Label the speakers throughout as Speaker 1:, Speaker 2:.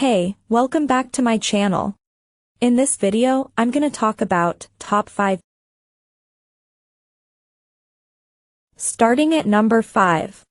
Speaker 1: Hey, welcome back to my channel. In this video, I'm gonna talk about top 5. Starting at number 5.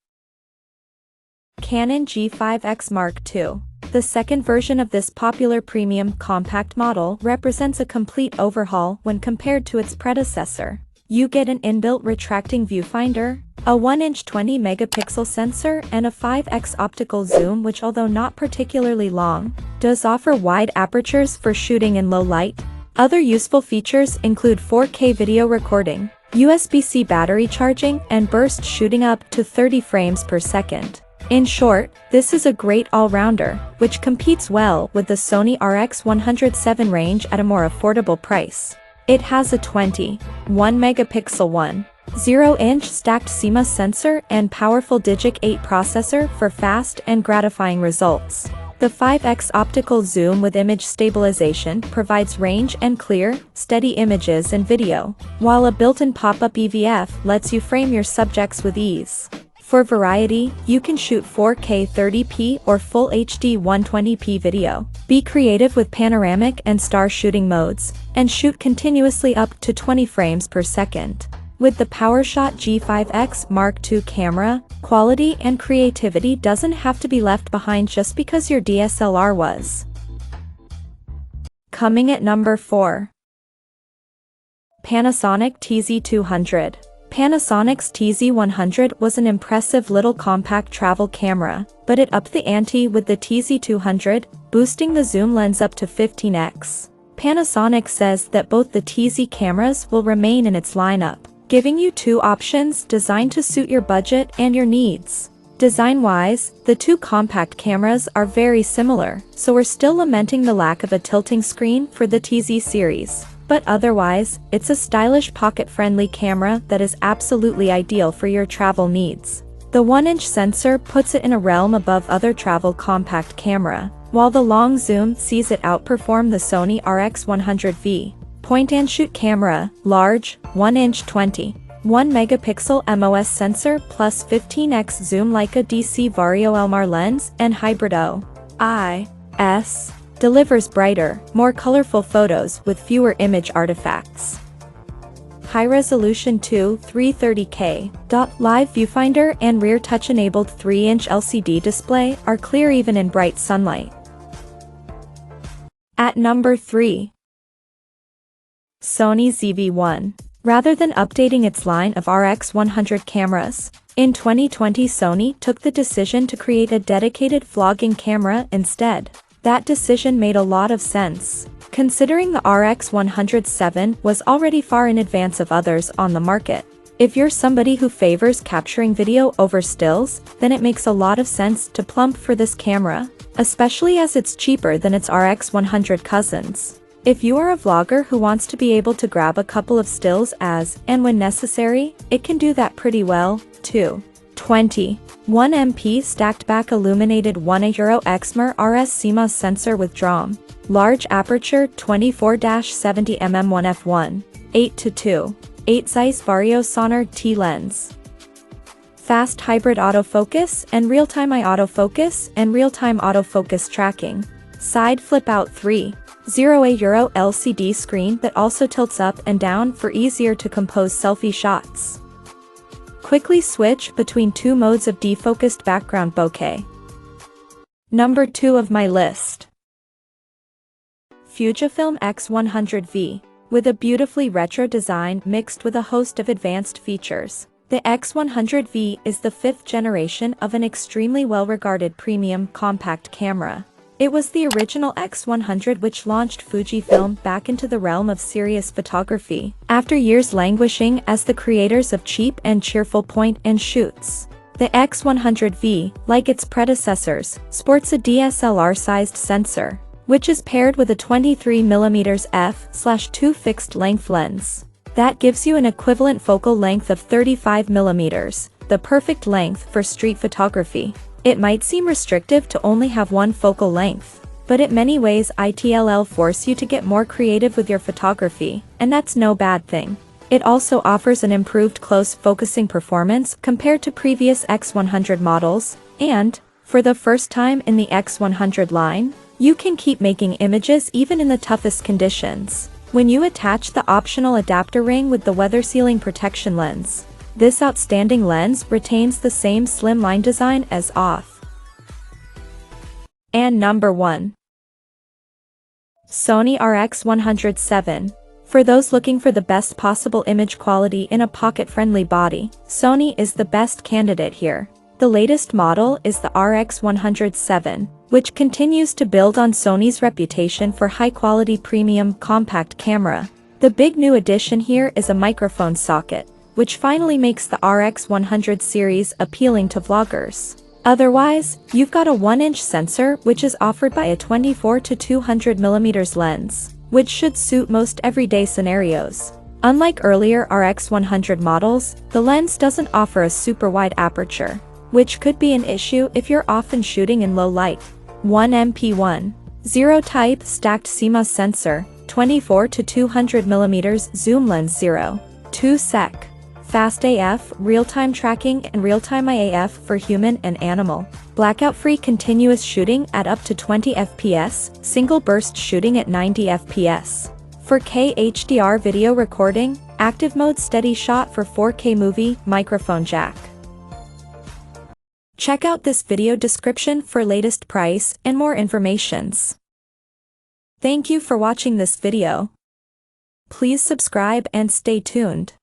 Speaker 1: Canon G5X Mark II. The second version of this popular premium compact model represents a complete overhaul when compared to its predecessor. You get an inbuilt retracting viewfinder, a 1-inch 20-megapixel sensor and a 5x optical zoom which, although not particularly long, does offer wide apertures for shooting in low light. Other useful features include 4K video recording, USB-C battery charging and burst shooting up to 30 frames per second. In short, this is a great all-rounder, which competes well with the Sony RX107 range at a more affordable price. It has a 21-megapixel 1.0-inch stacked CMOS sensor and powerful Digic 8 processor for fast and gratifying results. The 5x optical zoom with image stabilization provides range and clear, steady images and video, while a built-in pop-up EVF lets you frame your subjects with ease. For variety, you can shoot 4K 30p or Full HD 120p video, be creative with panoramic and star shooting modes, and shoot continuously up to 20 frames per second. With the PowerShot G5X Mark II camera, quality and creativity doesn't have to be left behind just because your DSLR was. Coming at number 4. Panasonic TZ200. Panasonic's TZ100 was an impressive little compact travel camera, but it upped the ante with the TZ200, boosting the zoom lens up to 15x. Panasonic says that both the TZ cameras will remain in its lineup, giving you two options designed to suit your budget and your needs. Design-wise, the two compact cameras are very similar, so we're still lamenting the lack of a tilting screen for the TZ series. But otherwise, it's a stylish pocket-friendly camera that is absolutely ideal for your travel needs. The 1-inch sensor puts it in a realm above other travel compact camera, while the long zoom sees it outperform the Sony RX100V. Point-and-shoot camera, large, 1-inch 21-megapixel MOS sensor plus 15x zoom Leica DC Vario Elmar lens and hybrid OIS. Delivers brighter, more colorful photos with fewer image artifacts. High-resolution 330K live viewfinder and rear touch-enabled 3-inch LCD display are clear even in bright sunlight. At number 3. Sony ZV-1. Rather than updating its line of RX100 cameras, in 2020 Sony took the decision to create a dedicated vlogging camera instead. That decision made a lot of sense, considering the RX107 was already far in advance of others on the market. If you're somebody who favors capturing video over stills, then it makes a lot of sense to plump for this camera, especially as it's cheaper than its RX100 cousins. If you are a vlogger who wants to be able to grab a couple of stills as and when necessary, it can do that pretty well, too. 21MP stacked back illuminated 1A Exmor RS CMOS sensor with DROM. Large aperture 24-70mm 1f1, 8:2, 8 Zeiss Vario Sonnar T lens. Fast hybrid autofocus and real-time autofocus and real-time autofocus tracking. Side flip-out 3.0 LCD screen that also tilts up and down for easier to compose selfie shots. Quickly switch between two modes of defocused background bokeh. Number 2 of my list. FUJIFILM X100V. With a beautifully retro design mixed with a host of advanced features, the X100V is the 5th generation of an extremely well-regarded premium compact camera. It was the original X100 which launched Fujifilm back into the realm of serious photography, after years languishing as the creators of cheap and cheerful point-and-shoots. The X100V, like its predecessors, sports a DSLR-sized sensor, which is paired with a 23mm f/2 fixed-length lens. That gives you an equivalent focal length of 35mm, the perfect length for street photography. It might seem restrictive to only have one focal length, but in many ways ITLL force you to get more creative with your photography, and that's no bad thing. It also offers an improved close focusing performance compared to previous X100 models, and, for the first time in the X100 line, You can keep making images even in the toughest conditions. When you attach the optional adapter ring with the weather sealing protection lens, this outstanding lens retains the same slimline design as off. And number 1. Sony RX107. For those looking for the best possible image quality in a pocket-friendly body, Sony is the best candidate here. The latest model is the RX107, which continues to build on Sony's reputation for high-quality premium compact camera. The big new addition here is a microphone socket, which finally makes the RX100 series appealing to vloggers. Otherwise, you've got a 1-inch sensor which is offered by a 24 to 200mm lens, which should suit most everyday scenarios. Unlike earlier RX100 models, the lens doesn't offer a super wide aperture, which could be an issue if you're often shooting in low light. 1MP1. 0 type stacked CMOS sensor, 24 to 200mm zoom lens 0. 2 sec. Fast AF, real-time tracking and real-time IAF for human and animal. Blackout-free continuous shooting at up to 20 fps, single burst shooting at 90 fps. 4K HDR video recording, active mode steady shot for 4K movie, microphone jack. Check out this video description for latest price and more informations. Thank you for watching this video. Please subscribe and stay tuned.